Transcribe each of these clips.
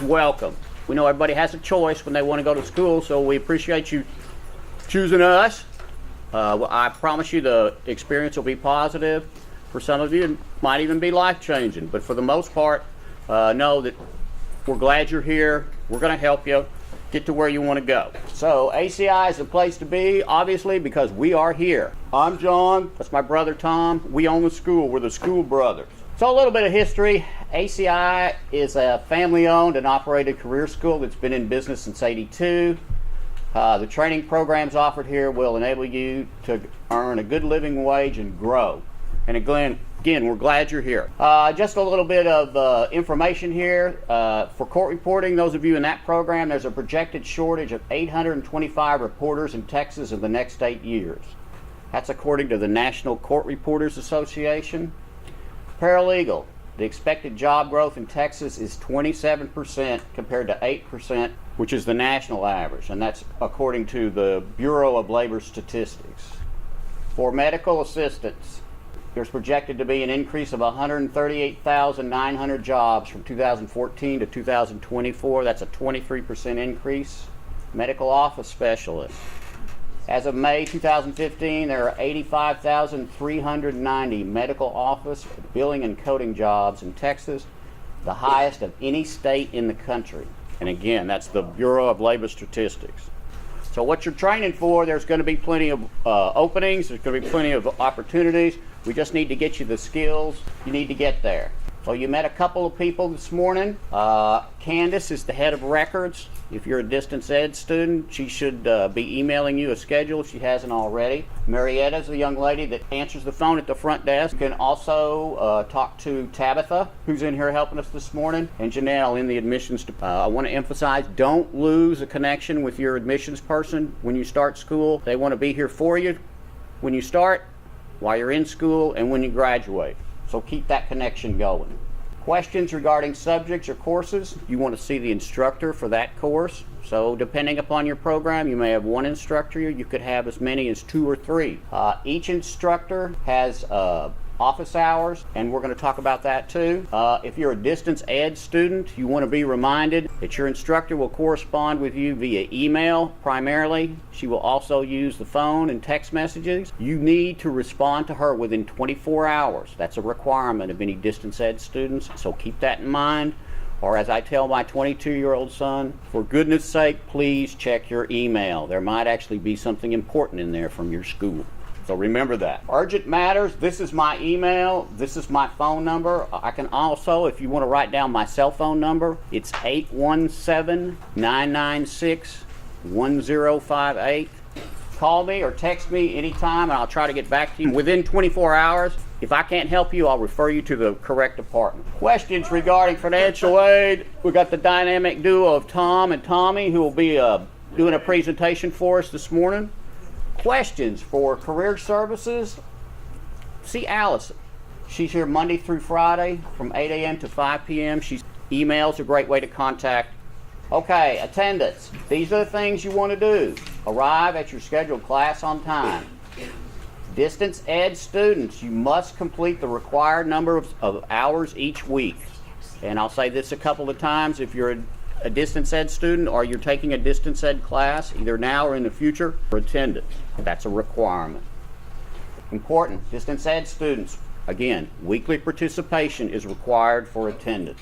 Welcome. We know everybody has a choice when they want to go to school, so we appreciate you choosing us. I promise you the experience will be positive. For some of you, it might even be life-changing. But for the most part, know that we're glad you're here. We're going to help you get to where you want to go. So ACI is the place to be, obviously, because we are here. I'm John. That's my brother Tom. We own the school. We're the school brothers. So a little bit of history. ACI is a family-owned and operated career school that's been in business since '82. The training programs offered here will enable you to earn a good living wage and grow. And again, we're glad you're here. Just a little bit of information here. For court reporting, those of you in that program, there's a projected shortage of 825 reporters in Texas in the next 8 years. That's according to the National Court Reporters Association. Paralegal. The expected job growth in Texas is 27% compared to 8%, which is the national average, and that's according to the Bureau of Labor Statistics. For medical assistants, there's projected to be an increase of 138,900 jobs from 2014 to 2024. That's a 23% increase. Medical office specialists. As of May 2015, there are 85,390 medical office, billing, and coding jobs in Texas, the highest of any state in the country. And again, that's the Bureau of Labor Statistics. So what you're training for, there's going to be plenty of openings, there's going to be plenty of opportunities. We just need to get you the skills you need to get there. So you met a couple of people this morning. Candace is the head of records. If you're a distance ed student, she should be emailing you a schedule if she hasn't already. Marietta is the young lady that answers the phone at the front desk. You can also talk to Tabitha, who's in here helping us this morning, and Janelle in the admissions department. I want to emphasize, don't lose a connection with your admissions person when you start school. They want to be here for you when you start, while you're in school, and when you graduate. So keep that connection going. Questions regarding subjects or courses, you want to see the instructor for that course. So depending upon your program, you may have one instructor, you could have as many as 2 or 3. Each instructor has office hours, and we're going to talk about that too. If you're a distance ed student, you want to be reminded that your instructor will correspond with you via email primarily. She will also use the phone and text messages. You need to respond to her within 24 hours. That's a requirement of any distance ed students, so keep that in mind. Or as I tell my 22-year-old son, for goodness sake, please check your email. There might actually be something important in there from your school. So remember that. Urgent matters, this is my email, this is my phone number. I can also, if you want to write down my cell phone number, it's 817-996-1058. Call me or text me anytime and I'll try to get back to you within 24 hours. If I can't help you, I'll refer you to the correct department. Questions regarding financial aid, we've got the dynamic duo of Tom and Tommy who will be doing a presentation for us this morning. Questions for career services, see Allison. She's here Monday through Friday from 8 a.m. to 5 p.m. Email's a great way to contact. Okay, attendance. These are the things you want to do. Arrive at your scheduled class on time. Distance ed students, you must complete the required number of hours each week. And I'll say this a couple of times. If you're a distance ed student or you're taking a distance ed class, either now or in the future, for attendance. That's a requirement. Important, distance ed students, again, weekly participation is required for attendance.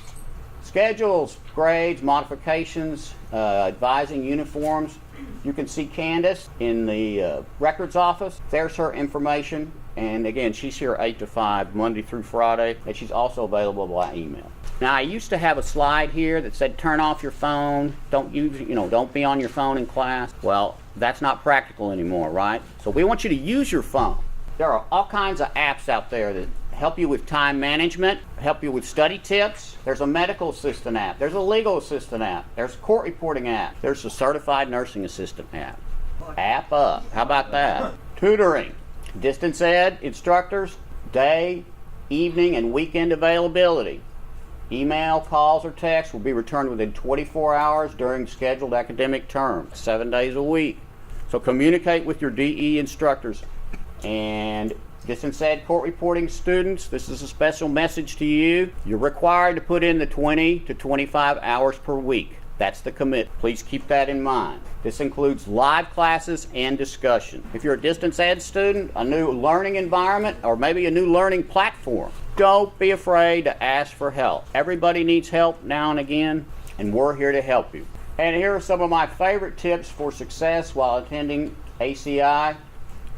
Schedules, grades, modifications, advising uniforms. You can see Candace in the records office. There's her information. And again, she's here 8 to 5, Monday through Friday, and she's also available by email. Now, I used to have a slide here that said, turn off your phone, don't be on your phone in class. Well, that's not practical anymore, right? So we want you to use your phone. There are all kinds of apps out there that help you with time management, help you with study tips. There's a medical assistant app, there's a legal assistant app, there's a court reporting app, there's a certified nursing assistant app. App up, how about that? Tutoring, distance ed instructors, day, evening, and weekend availability. Email, calls, or text will be returned within 24 hours during scheduled academic terms, 7 days a week. So communicate with your DE instructors and Distance Ed court reporting students, this is a special message to you. You're required to put in the 20 to 25 hours per week. That's the commit. Please keep that in mind. This includes live classes and discussion. If you're a Distance Ed student, a new learning environment, or maybe a new learning platform, don't be afraid to ask for help. Everybody needs help now and again, and we're here to help you. And here are some of my favorite tips for success while attending ACI.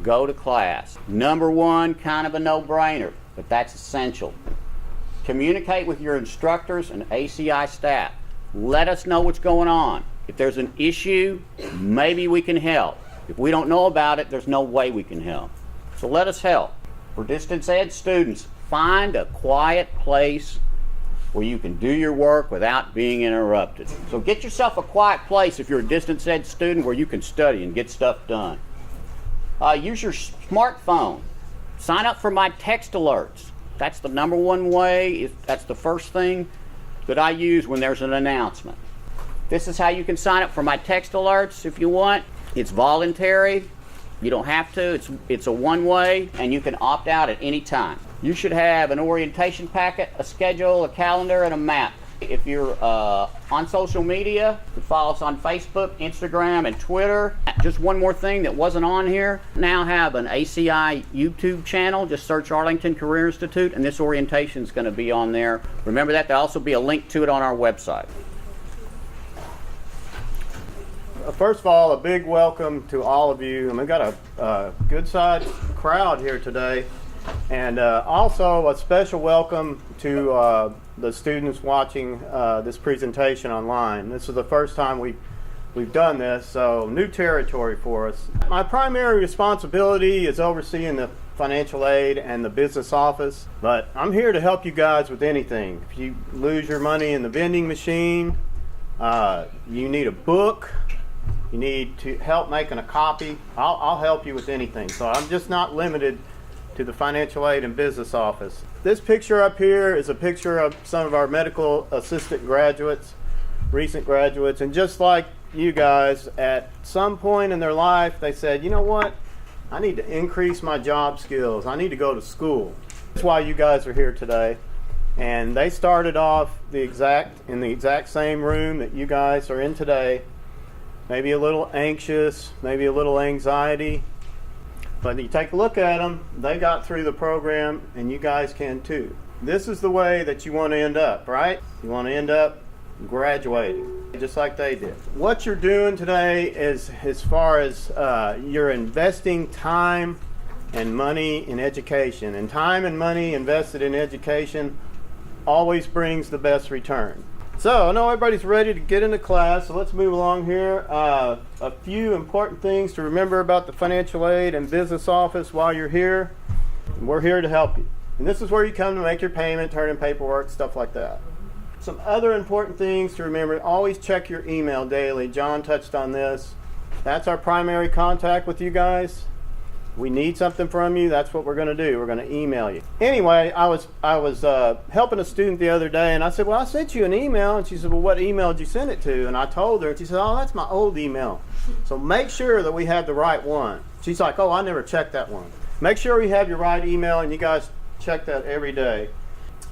Go to class. Number one, kind of a no-brainer, but that's essential. Communicate with your instructors and ACI staff. Let us know what's going on. If there's an issue, maybe we can help. If we don't know about it, there's no way we can help. So let us help. For Distance Ed students, find a quiet place where you can do your work without being interrupted. So get yourself a quiet place if you're a Distance Ed student where you can study and get stuff done. Use your smartphone. Sign up for my text alerts. That's the number one way. That's the first thing that I use when there's an announcement. This is how you can sign up for my text alerts if you want. It's voluntary. You don't have to. It's a one-way, and you can opt out at any time. You should have an orientation packet, a schedule, a calendar, and a map. If you're on social media, you follow us on Facebook, Instagram, and Twitter. Just one more thing that wasn't on here. Now have an ACI YouTube channel. Just search Arlington Career Institute, and this orientation is going to be on there. Remember that. There'll also be a link to it on our website. First of all, a big welcome to all of you. And we've got a good-sized crowd here today. And also a special welcome to the students watching this presentation online. This is the first time we've done this, so new territory for us. My primary responsibility is overseeing the financial aid and the business office, but I'm here to help you guys with anything. If you lose your money in the vending machine, you need a book, you need to help making a copy, I'll help you with anything. So I'm just not limited to the financial aid and business office. This picture up here is a picture of some of our medical assistant graduates, recent graduates, and just like you guys, at some point in their life they said, you know what, I need to increase my job skills, I need to go to school. That's why you guys are here today. And they started off in the exact same room that you guys are in today, maybe a little anxious, maybe a little anxiety. But you take a look at them, they got through the program, and you guys can too. This is the way that you want to end up, right? You want to end up graduating, just like they did. What you're doing today is, as far as you're investing time and money in education. And time and money invested in education always brings the best return. So I know everybody's ready to get into class, so let's move along here. A few important things to remember about the financial aid and business office while you're here. We're here to help you. And this is where you come to make your payment, turn in paperwork, stuff like that. Some other important things to remember: always check your email daily. John touched on this. That's our primary contact with you guys. We need something from you, that's what we're going to do. We're going to email you. Anyway, I was helping a student the other day, and I said, well, I sent you an email. And she said, well, what email did you send it to? And I told her, and she said, oh, that's my old email. So make sure that we have the right one. She's like, oh, I never checked that one. Make sure you have your right email, and you guys check that every day.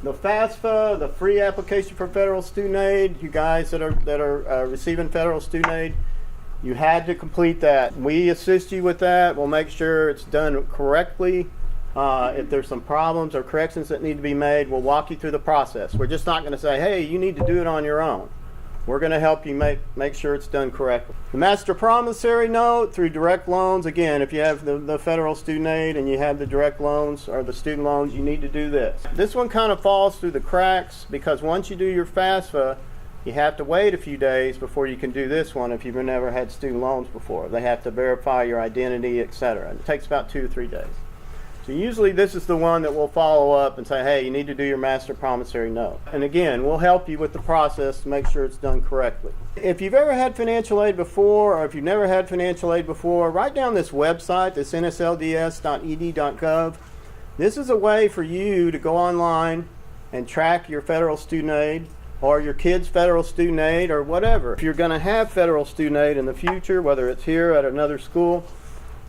The FAFSA, the free application for federal student aid, you guys that are receiving federal student aid, you had to complete that. We assist you with that. We'll make sure it's done correctly. If there's some problems or corrections that need to be made, we'll walk you through the process. We're just not going to say, hey, you need to do it on your own. We're going to help you make sure it's done correctly. The master promissory note through direct loans. Again, if you have the federal student aid and you have the direct loans or the student loans, you need to do this. This one kind of falls through the cracks because once you do your FAFSA, you have to wait a few days before you can do this one if you've never had student loans before. They have to verify your identity, etc. It takes about 2 to 3 days. So usually this is the one that we'll follow up and say, hey, you need to do your master promissory note. And again, we'll help you with the process to make sure it's done correctly. If you've ever had financial aid before, or if you've never had financial aid before, write down this website, this nslds.ed.gov. This is a way for you to go online and track your federal student aid, or your kids' federal student aid, or whatever. If you're going to have federal student aid in the future, whether it's here at another school,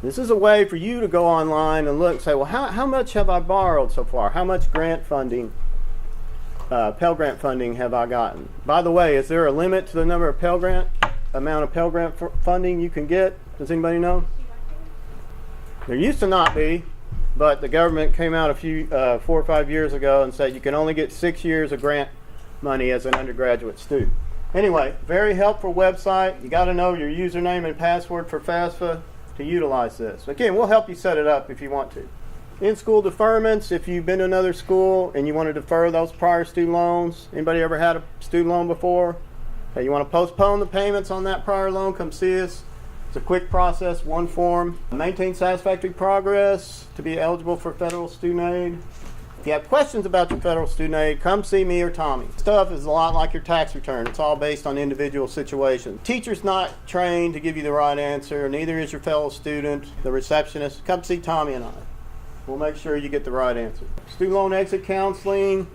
This is a way for you to go online and look and say, well, how much have I borrowed so far? How much grant funding, Pell Grant funding have I gotten? By the way, is there a limit to the number of amount of Pell Grant funding you can get? Does anybody know? There used to not be, but the government came out 4 or 5 years ago and said you can only get 6 years of grant money as an undergraduate student. Anyway, very helpful website. You got to know your username and password for FAFSA to utilize this. Again, we'll help you set it up if you want to. In-school deferments, if you've been to another school and you want to defer those prior student loans. Anybody ever had a student loan before? Okay, you want to postpone the payments on that prior loan, come see us. It's a quick process, one form. Maintain satisfactory progress to be eligible for federal student aid. If you have questions about your federal student aid, come see me or Tommy. Stuff is a lot like your tax return. It's all based on individual situations. Teacher's not trained to give you the right answer, neither is your fellow student, the receptionist. Come see Tommy and I. We'll make sure you get the right answer. Student loan exit counseling.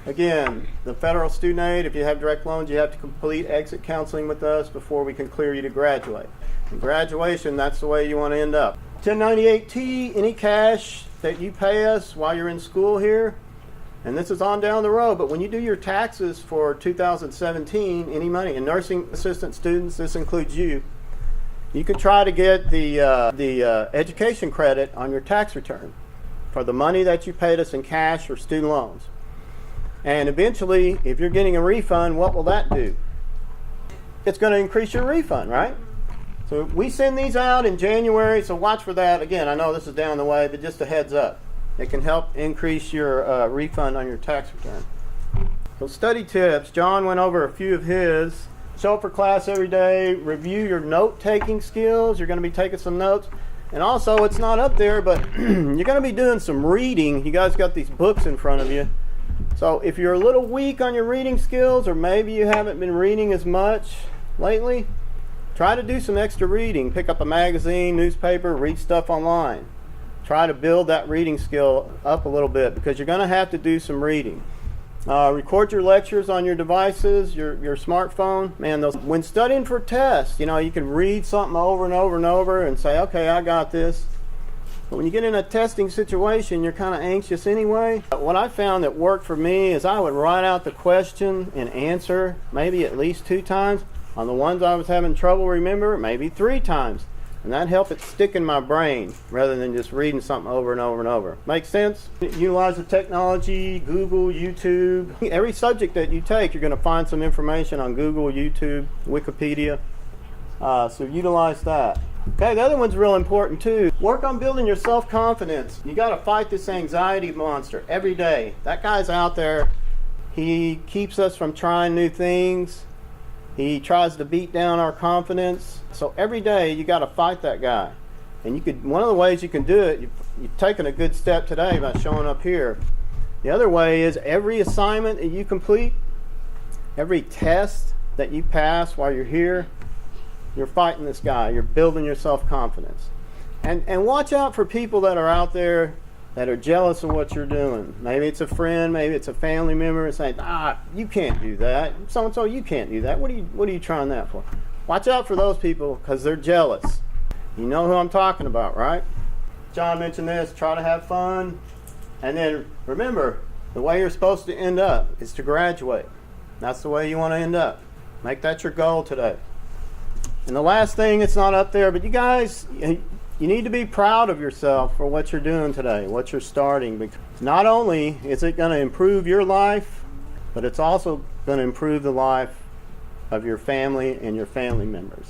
Again, the federal student aid, if you have direct loans, you have to complete exit counseling with us before we can clear you to graduate. In graduation, that's the way you want to end up. 1098T, any cash that you pay us while you're in school here, and this is on down the road, but when you do your taxes for 2017, any money, and nursing assistant students, this includes you, you can try to get the education credit on your tax return for the money that you paid us in cash or student loans. And eventually, if you're getting a refund, what will that do? It's going to increase your refund, right? So we send these out in January, so watch for that. Again, I know this is down the way, but just a heads up. It can help increase your refund on your tax return. So study tips. John went over a few of his. Show up for class every day. Review your note-taking skills. You're going to be taking some notes. And also, it's not up there, but you're going to be doing some reading. You guys got these books in front of you. So if you're a little weak on your reading skills, or maybe you haven't been reading as much lately, try to do some extra reading. Pick up a magazine, newspaper, read stuff online. Try to build that reading skill up a little bit because you're going to have to do some reading. Record your lectures on your devices, your smartphone. Man, when studying for tests, you can read something over and over and over and say, okay, I got this. But when you get in a testing situation, you're kind of anxious anyway. What I found that worked for me is I would write out the question and answer maybe at least 2 times. On the ones I was having trouble remember, maybe 3 times. And that helped it stick in my brain rather than just reading something over and over and over. Make sense? Utilize the technology, Google, YouTube. Every subject that you take, you're going to find some information on Google, YouTube, Wikipedia. So utilize that. Okay, the other one's real important too. Work on building your self-confidence. You got to fight this anxiety monster every day. That guy's out there. He keeps us from trying new things. He tries to beat down our confidence. So every day you got to fight that guy. And one of the ways you can do it, you've taken a good step today by showing up here. The other way is every assignment that you complete, every test that you pass while you're here, you're fighting this guy. You're building your self-confidence. And watch out for people that are out there that are jealous of what you're doing. Maybe it's a friend, maybe it's a family member and saying, you can't do that. So-and-so, you can't do that. What are you trying that for? Watch out for those people because they're jealous. You know who I'm talking about, right? John mentioned this, try to have fun. And then remember, the way you're supposed to end up is to graduate. That's the way you want to end up. Make that your goal today. And the last thing, it's not up there, but you guys, you need to be proud of yourself for what you're doing today, what you're starting. Because not only is it going to improve your life, but it's also going to improve the life of your family and your family members.